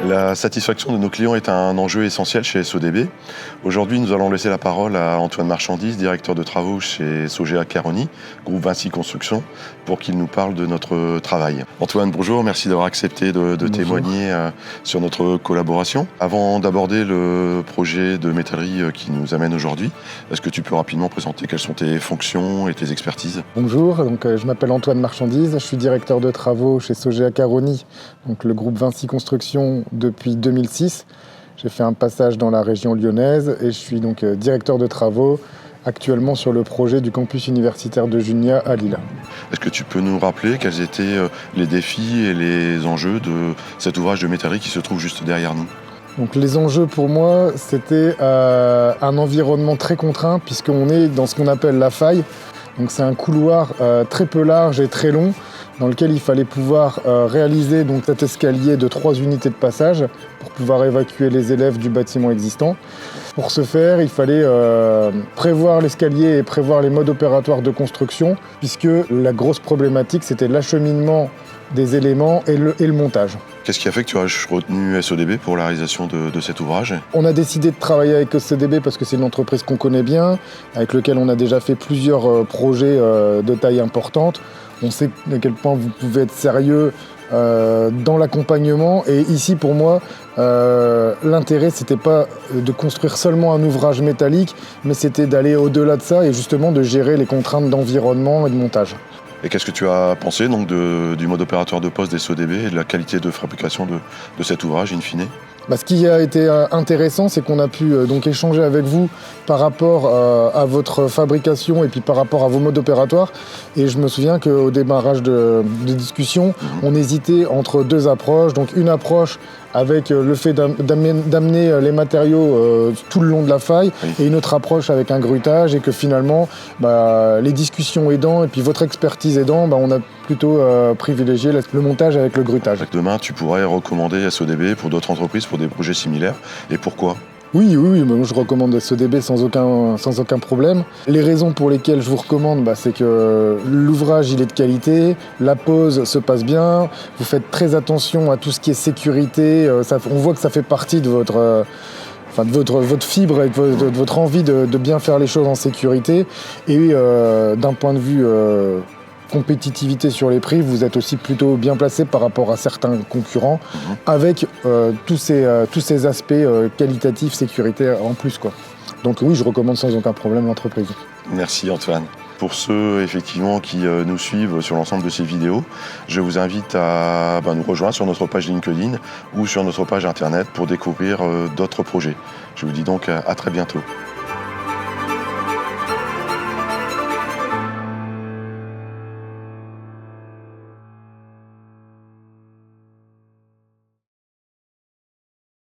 La satisfaction de nos clients est un enjeu essentiel chez SODB. Aujourd'hui, nous allons laisser la parole à Antoine Marchandise, directeur de travaux chez Sogea Caroni, groupe Vinci Construction, pour qu'il nous parle de notre travail. Antoine, bonjour, merci d'avoir accepté de témoigner sur notre collaboration. Avant d'aborder le projet de métallerie qui nous amène aujourd'hui, est-ce que tu peux rapidement présenter quelles sont tes fonctions et tes expertises? Bonjour, je m'appelle Antoine Marchandise, je suis directeur de travaux chez Sogea Caroni, donc le groupe Vinci Construction depuis 2006. J'ai fait un passage dans la région lyonnaise et je suis donc directeur de travaux actuellement sur le projet du campus universitaire de Junia à Lille. Est-ce que tu peux nous rappeler quels étaient les défis et les enjeux de cet ouvrage de métallerie qui se trouve juste derrière nous? Donc les enjeux pour moi, c'était un environnement très contraint puisqu'on est dans ce qu'on appelle la faille. Donc c'est un couloir très peu large et très long dans lequel il fallait pouvoir réaliser donc, cet escalier de 3 unités de passage pour pouvoir évacuer les élèves du bâtiment existant. Pour ce faire, il fallait prévoir l'escalier et prévoir les modes opératoires de construction puisque la grosse problématique, c'était l'acheminement des éléments et le montage. Qu'est-ce qui a fait que tu as retenu SODB pour la réalisation de cet ouvrage? On a décidé de travailler avec SODB parce que c'est une entreprise qu'on connaît bien, avec laquelle on a déjà fait plusieurs projets de taille importante. On sait à quel point vous pouvez être sérieux dans l'accompagnement. Et ici, pour moi, l'intérêt, c'était pas de construire seulement un ouvrage métallique, mais c'était d'aller au-delà de ça et justement de gérer les contraintes d'environnement et de montage. Et qu'est-ce que tu as pensé donc, du mode opératoire de poste des SODB et de la qualité de fabrication de cet ouvrage, in fine? Ce qui a été intéressant, c'est qu'on a pu donc échanger avec vous par rapport à votre fabrication et puis par rapport à vos modes opératoires. Et je me souviens qu'au démarrage de discussion, on hésitait entre deux approches. Donc une approche avec le fait d'amener les matériaux tout le long de la faille, et une autre approche avec un grutage, et que finalement, les discussions aidant et puis votre expertise aidant, on a plutôt privilégié le montage avec le grutage. Demain, tu pourrais recommander SODB pour d'autres entreprises, pour des projets similaires, et pourquoi? Oui, moi, je recommande SODB sans aucun problème. Les raisons pour lesquelles je vous recommande, c'est que l'ouvrage il est de qualité, la pose se passe bien, vous faites très attention à tout ce qui est sécurité, on voit que ça fait partie de votre fibre et de votre envie de bien faire les choses en sécurité. Et d'un point de vue compétitivité sur les prix, vous êtes aussi plutôt bien placé par rapport à certains concurrents, avec tous ces aspects qualitatifs, sécurité en plus, quoi. Donc oui, je recommande sans aucun problème l'entreprise. Merci Antoine. Pour ceux effectivement qui nous suivent sur l'ensemble de ces vidéos, je vous invite à nous rejoindre sur notre page LinkedIn ou sur notre page internet pour découvrir d'autres projets. Je vous dis donc à très bientôt.